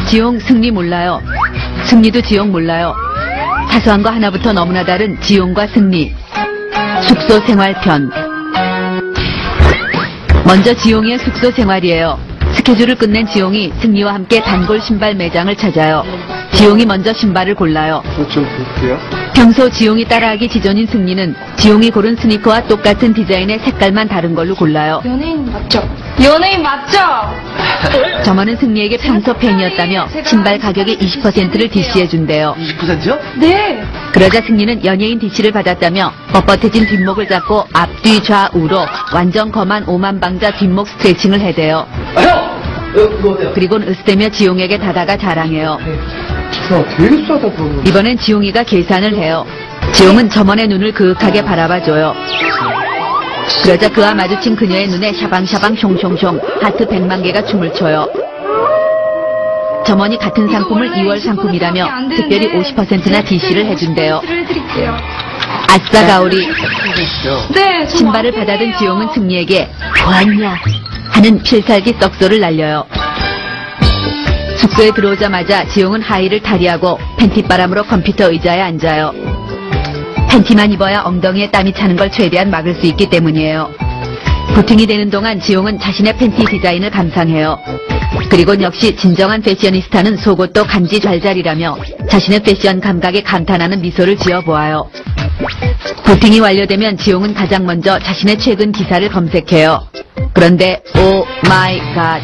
지용, 승리 몰라요. 승리도 지용 몰라요. 사소한 거 하나부터 너무나 다른 지용과 승리. 숙소 생활편. 먼저 지용의 숙소 생활이에요. 스케줄을 끝낸 지용이 승리와 함께 단골 신발 매장을 찾아요. 지용이 먼저 신발을 골라요. 좀 볼게요. 평소 지용이 따라하기 지존인 승리는 지용이 고른 스니커와 똑같은 디자인의 색깔만 다른 걸로 골라요. 연예인 맞죠? 연예인 맞죠? 점원은 승리에게 평소 팬이었다며 신발 가격의 20%를 DC해준대요. 20%요? 네. 그러자 승리는 연예인 DC를 받았다며 뻣뻣해진 뒷목을 잡고 앞뒤 좌우로 완전 검한 오만방자 뒷목 스트레칭을 해대요. 형! 이거 어때요? 그리곤 으스대며 지용에게 다다가 자랑해요. 야, 되게 싸다, 그러면. 이번엔 지용이가 계산을 해요. 지용은 점원의 눈을 그윽하게 바라봐줘요. 그러자 그와 마주친 그녀의 눈에 샤방샤방 숑숑숑 하트 100만 개가 춤을 춰요. 점원이 같은 상품을 2월 상품이라며 특별히 50%나 DC를 해준대요. 아싸 가오리. 네. 신발을 받아든 지용은 승리에게 좋았냐 하는 필살기 썩소를 날려요. 숙소에 들어오자마자 지용은 하의를 탈의하고 팬티바람으로 컴퓨터 의자에 앉아요. 팬티만 입어야 엉덩이에 땀이 차는 걸 최대한 막을 수 있기 때문이에요. 부팅이 되는 동안 지용은 자신의 팬티 디자인을 감상해요. 그리고 역시 진정한 패셔니스타는 속옷도 간지 잘잘이라며 자신의 패션 감각에 감탄하는 미소를 지어보아요. 부팅이 완료되면 지용은 가장 먼저 자신의 최근 기사를 검색해요. 그런데 오 마이 갓,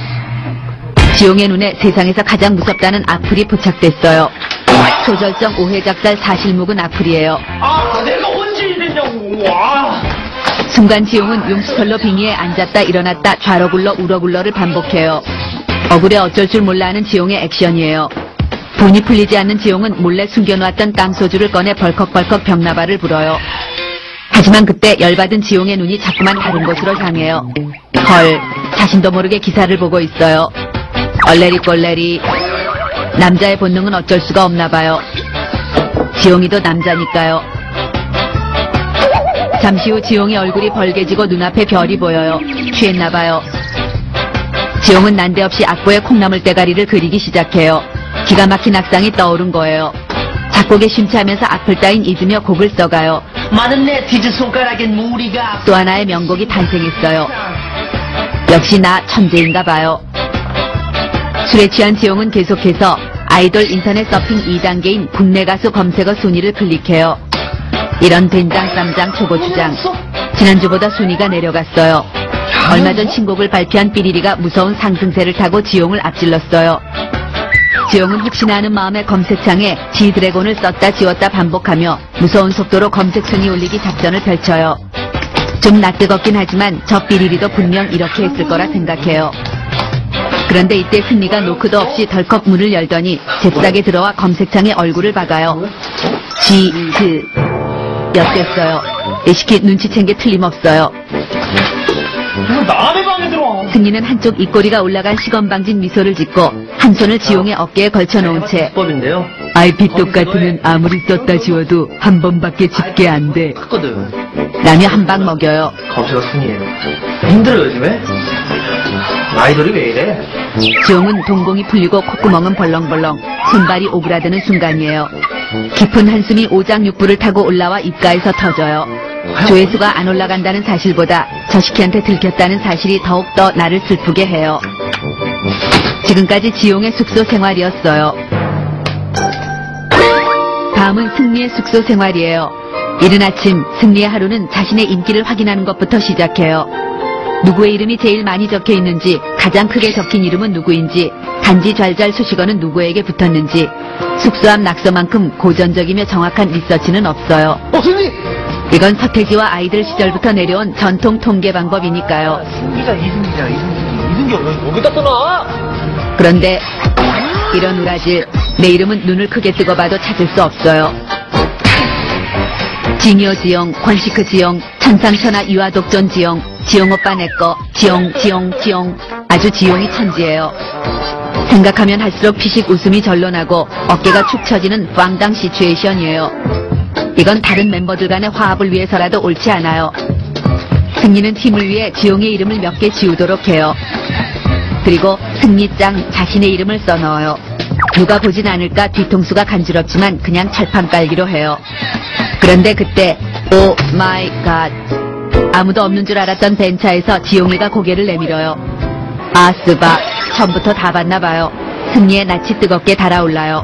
지용의 눈에 세상에서 가장 무섭다는 악플이 부착됐어요. 초절정 오해작살 사실 묵은 악플이에요. 아, 내가 언제 이랬냐고, 와. 순간 지용은 용수철로 빙의에 앉았다 일어났다 좌로 굴러 우로 굴러를 반복해요. 억울해 어쩔 줄 몰라 하는 지용의 액션이에요. 분이 풀리지 않는 지용은 몰래 숨겨놓았던 깡소주를 꺼내 벌컥벌컥 벽나발을 불어요. 하지만 그때 열받은 지용의 눈이 자꾸만 다른 곳으로 향해요. 헐, 자신도 모르게 기사를 보고 있어요. 얼레리 꼴레리. 남자의 본능은 어쩔 수가 없나 봐요. 지용이도 남자니까요. 잠시 후 지용이 얼굴이 벌개지고 눈앞에 별이 보여요. 취했나 봐요. 지용은 난데없이 악보에 콩나물 대가리를 그리기 시작해요. 기가 막힌 악상이 떠오른 거예요. 작곡에 심취하면서 악플 따윈 잊으며 곡을 써가요. 많은 내 뒤즈 손가락엔 무리가. 또 하나의 명곡이 탄생했어요. 역시 나 천재인가 봐요. 술에 취한 지용은 계속해서 아이돌 인터넷 서핑 2단계인 국내 가수 검색어 순위를 클릭해요. 이런 된장, 쌈장, 초고추장. 지난주보다 순위가 내려갔어요. 얼마 전 신곡을 발표한 삐리리가 무서운 상승세를 타고 지용을 앞질렀어요. 지용은 혹시나 하는 마음에 검색창에 지드래곤을 썼다 지웠다 반복하며 무서운 속도로 검색순위 올리기 작전을 펼쳐요. 좀 낯뜨겁긴 하지만 저 삐리리도 분명 이렇게 했을 거라 생각해요. 그런데 이때 승리가 노크도 없이 덜컥 문을 열더니 잽싸게 들어와 검색창에 얼굴을 박아요. 지드 였댔어요. 애시키 눈치챈 게 틀림없어요. 너 남의 방에 들어와. 승리는 한쪽 입꼬리가 올라간 시건방진 미소를 짓고 한 손을 지용의 어깨에 걸쳐놓은 채 법인데요. IP 똑같으면 아무리 썼다 지워도 한 번밖에 집게 안 돼. 했거든. 라며 한 방 먹여요. 검색어 순이에요. 힘들어 요즘에? 아이돌이 왜 이래? 지용은 동공이 풀리고 콧구멍은 벌렁벌렁, 손발이 오그라드는 순간이에요. 깊은 한숨이 오장육부를 타고 올라와 입가에서 터져요. 조회수가 안 올라간다는 사실보다 저시키한테 들켰다는 사실이 더욱더 나를 슬프게 해요. 지금까지 지용의 숙소 생활이었어요. 다음은 승리의 숙소 생활이에요. 이른 아침 승리의 하루는 자신의 인기를 확인하는 것부터 시작해요. 누구의 이름이 제일 많이 적혀 있는지, 가장 크게 적힌 이름은 누구인지, 간지 잘잘 수식어는 누구에게 붙었는지, 숙소 앞 낙서만큼 고전적이며 정확한 리서치는 없어요. 승리! 이건 서태지와 아이들 시절부터 내려온 전통 통계 방법이니까요. 승리가 이승기야, 이승기가 왜 여기다 써놔? 그런데 이런 우라질, 내 이름은 눈을 크게 뜨고 봐도 찾을 수 없어요. 징요 지용, 권시크 지용, 천상천하 유아독존 지용, 지용 오빠 내꺼, 지용, 아주 지용이 천지예요. 생각하면 할수록 피식 웃음이 절로 나고 어깨가 축 처지는 빵당 시츄에이션이에요. 이건 다른 멤버들 간의 화합을 위해서라도 옳지 않아요. 승리는 팀을 위해 지용의 이름을 몇 개 지우도록 해요. 그리고 승리짱 자신의 이름을 써넣어요. 누가 보진 않을까 뒤통수가 간지럽지만 그냥 철판 깔기로 해요. 그런데 그때 오 마이 갓, 아무도 없는 줄 알았던 벤차에서 지용이가 고개를 내밀어요. 아 스바, 처음부터 다 봤나 봐요. 승리의 낯이 뜨겁게 달아올라요.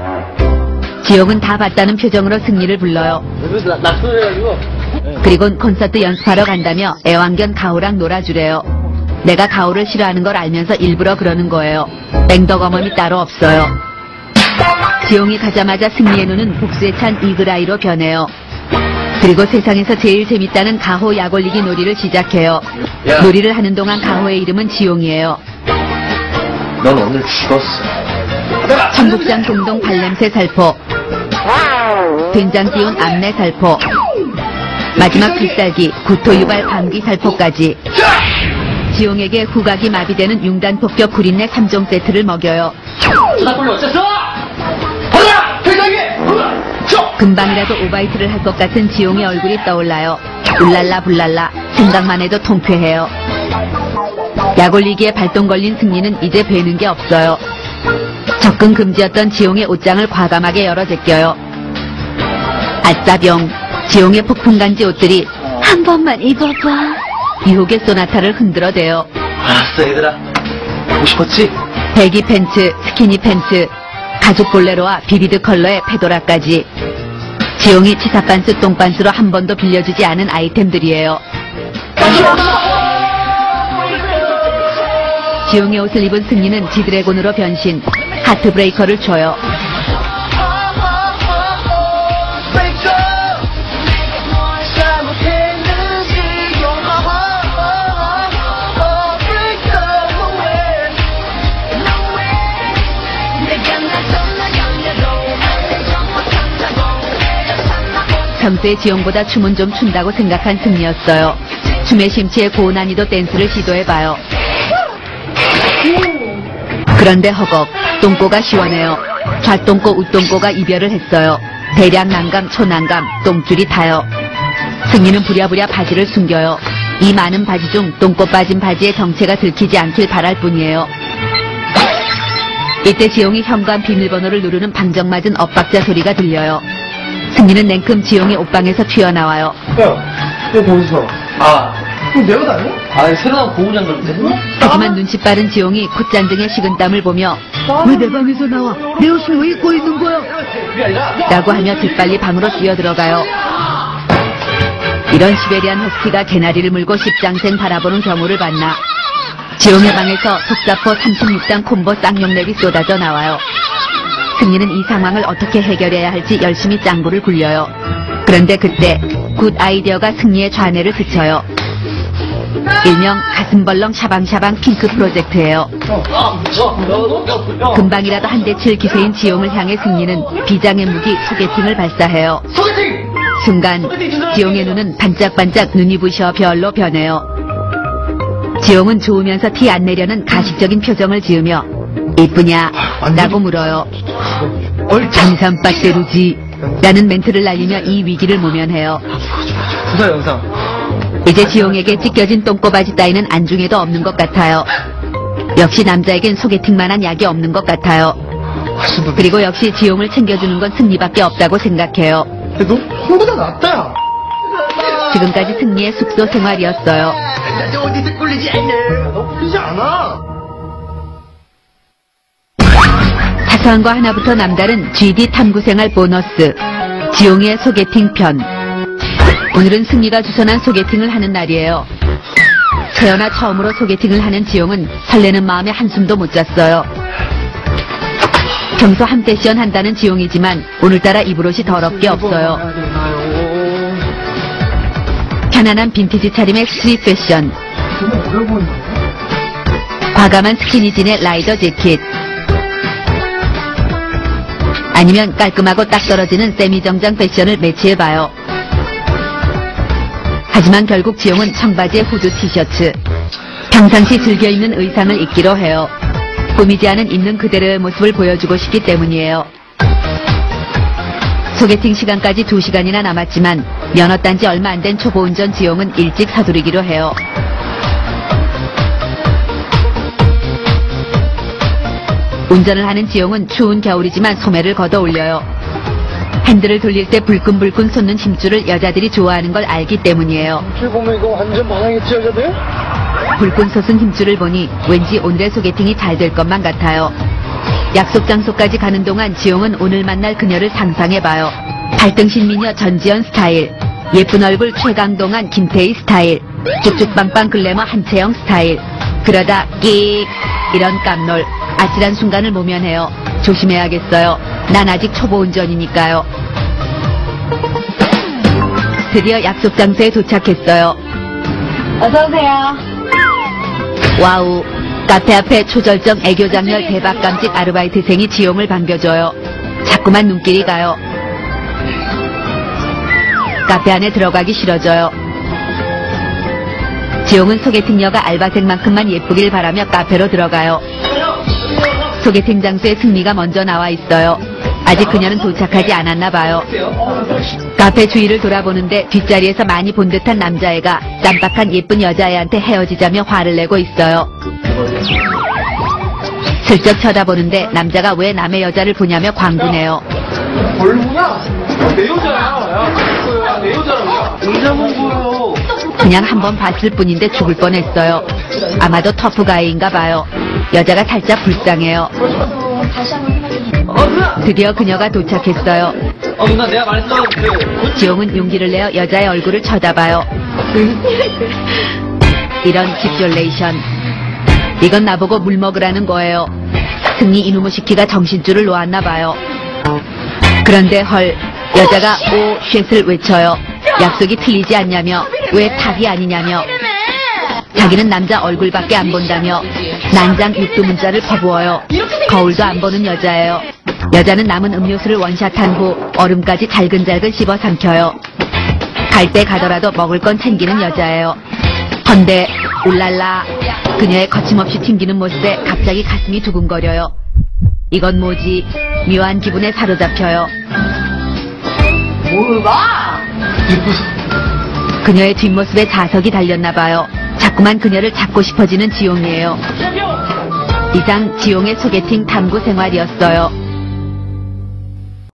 지용은 다 봤다는 표정으로 승리를 불러요. 그리곤 콘서트 연습하러 간다며 애완견 가오랑 놀아주래요. 내가 가오를 싫어하는 걸 알면서 일부러 그러는 거예요. 맹덕어멈이 따로 없어요. 지용이 가자마자 승리의 눈은 복수에 찬 이글아이로 변해요. 그리고 세상에서 제일 재밌다는 가호 약올리기 놀이를 시작해요. 놀이를 하는 동안 가호의 이름은 지용이에요. 넌 오늘 죽었어. 청국장 공동 발냄새 살포, 된장 띄운 암내 살포, 마지막 필살기 구토 유발 감기 살포까지. 지용에게 후각이 마비되는 융단 폭격 구린내 3종 세트를 먹여요. 금방이라도 오바이트를 할 것 같은 지용의 얼굴이 떠올라요. 울랄라 불랄라, 생각만 해도 통쾌해요. 약올리기에 발동 걸린 승리는 이제 베는 게 없어요. 접근 금지였던 지용의 옷장을 과감하게 열어 제껴요. 아싸병, 지용의 폭풍간지 옷들이 한 번만 입어봐. 유혹의 소나타를 흔들어대요. 알았어 얘들아, 보고 싶었지? 배기 팬츠, 스키니 팬츠, 가죽 볼레로와 비비드 컬러의 페도라까지. 지용이 치사반스 똥반스로 한 번도 빌려주지 않은 아이템들이에요. 지용의 옷을 입은 승리는 지드래곤으로 변신, 하트브레이커를 줘요. 평소에 지용보다 춤은 좀 춘다고 생각한 승리였어요. 춤에 심취해 고난이도 댄스를 시도해봐요. 그런데 허걱, 똥꼬가 시원해요. 좌똥꼬 우똥꼬가 이별을 했어요. 대량 난감, 초난감, 똥줄이 타요. 승리는 부랴부랴 바지를 숨겨요. 이 많은 바지 중 똥꼬 빠진 바지의 정체가 들키지 않길 바랄 뿐이에요. 이때 지용이 현관 비밀번호를 누르는 방정맞은 엇박자 소리가 들려요. 승리는 냉큼 지용의 옷방에서 튀어나와요. 야, 이거 어디서? 이거 내 옷 아니야? 새로 나온 고무장 같은데? 하지만 눈치 빠른 지용이 콧잔등에 식은땀을 보며 왜 내 방에서 나와? 내 옷을 왜 입고 있는 거야? 라고 하며 재빨리 방으로 뛰어들어가요. 이런 시베리안 허스키가 개나리를 물고 십장생 바라보는 경우를 봤나. 지용의 방에서 속사포 36단 콤보 쌍용랩이 쏟아져 나와요. 승리는 이 상황을 어떻게 해결해야 할지 열심히 짱구를 굴려요. 그런데 그때 굿 아이디어가 승리의 좌뇌를 스쳐요. 일명 가슴벌렁 샤방샤방 핑크 프로젝트예요. 금방이라도 한 대 칠 기세인 지용을 향해 승리는 비장의 무기 소개팅을 발사해요. 순간 지용의 눈은 반짝반짝 눈이 부셔 별로 변해요. 지용은 좋으면서 티 안 내려는 가식적인 표정을 지으며 이쁘냐? 라고 물어요. 장산빠떼루지 라는 멘트를 날리며 이 위기를 모면해요. 조사 영상. 이제 지용에게 찢겨진 똥꼬바지 따위는 안중에도 없는 것 같아요. 역시 남자에겐 소개팅만한 약이 없는 것 같아요. 그리고 역시 지용을 챙겨주는 건 승리밖에 없다고 생각해요. 너 형보다 낫다. 지금까지 승리의 숙소 생활이었어요. 나 어디서 꿀리지 않냐? 너 꿀리지 않아. 사소한 거 하나부터 남다른 GD 탐구생활 보너스, 지용의 소개팅 편. 오늘은 승리가 주선한 소개팅을 하는 날이에요. 태어나 처음으로 소개팅을 하는 지용은 설레는 마음에 한숨도 못 잤어요. 평소 한 패션 한다는 지용이지만 오늘따라 입을 옷이 더럽게 없어요. 편안한 빈티지 차림의 스트릿 패션, 과감한 스키니진의 라이더 재킷, 아니면 깔끔하고 딱 떨어지는 세미정장 패션을 매치해봐요. 하지만 결국 지용은 청바지에 후드 티셔츠, 평상시 즐겨 입는 의상을 입기로 해요. 꾸미지 않은 있는 그대로의 모습을 보여주고 싶기 때문이에요. 소개팅 시간까지 2시간이나 남았지만 면허 딴 지 얼마 안 된 초보 운전 지용은 일찍 서두르기로 해요. 운전을 하는 지용은 추운 겨울이지만 소매를 걷어 올려요. 핸들을 돌릴 때 불끈불끈 솟는 힘줄을 여자들이 좋아하는 걸 알기 때문이에요. 줄 보면 이거 완전 반항했지, 여자들? 불끈 솟은 힘줄을 보니 왠지 오늘의 소개팅이 잘 될 것만 같아요. 약속 장소까지 가는 동안 지용은 오늘 만날 그녀를 상상해봐요. 발등신 미녀 전지현 스타일, 예쁜 얼굴 최강동안 김태희 스타일, 쭉쭉빵빵 글래머 한채영 스타일. 그러다 끽 이런 깜놀, 아찔한 순간을 모면해요. 조심해야겠어요. 난 아직 초보 운전이니까요. 드디어 약속 장소에 도착했어요. 어서오세요. 와우, 카페 앞에 초절정 애교 장렬 대박 깜찍 아르바이트생이 지용을 반겨줘요. 자꾸만 눈길이 가요. 카페 안에 들어가기 싫어져요. 지용은 소개팅녀가 알바생만큼만 예쁘길 바라며 카페로 들어가요. 소개팅 장소에 승미가 먼저 나와 있어요. 아직 그녀는 도착하지 않았나 봐요. 카페 주위를 돌아보는데 뒷자리에서 많이 본 듯한 남자애가 쌈박한 예쁜 여자애한테 헤어지자며 화를 내고 있어요. 슬쩍 쳐다보는데 남자가 왜 남의 여자를 보냐며 광분해요. 뭘 보냐? 내 여자야. 야, 내 여자라고. 여자 본 거예요. 그냥 한번 봤을 뿐인데 죽을 뻔했어요. 아마도 터프가이인가 봐요. 여자가 살짝 불쌍해요. 다시 한번 생각해. 누나! 드디어 그녀가 도착했어요. 누나, 내가 말했던 지용은 용기를 내어 여자의 얼굴을 쳐다봐요. 이런 집졸레이션. 이건 나보고 물 먹으라는 거예요. 승리 이누무시키가 정신줄을 놓았나 봐요. 그런데 헐, 여자가 오 쉣을 외쳐요. 약속이 틀리지 않냐며, 왜 탑이 아니냐며, 자기는 남자 얼굴밖에 안 본다며 난장 육두문자를 퍼부어요. 거울도 안 보는 여자예요. 여자는 남은 음료수를 원샷한 후 얼음까지 잘근잘근 씹어 삼켜요. 갈 때 가더라도 먹을 건 챙기는 여자예요. 헌데 울랄라, 그녀의 거침없이 튕기는 모습에 갑자기 가슴이 두근거려요. 이건 뭐지? 묘한 기분에 사로잡혀요. 뭘 봐? 예쁘소. 그녀의 뒷모습에 자석이 달렸나봐요. 자꾸만 그녀를 잡고 싶어지는 지용이에요. 이상 지용의 소개팅 탐구 생활이었어요.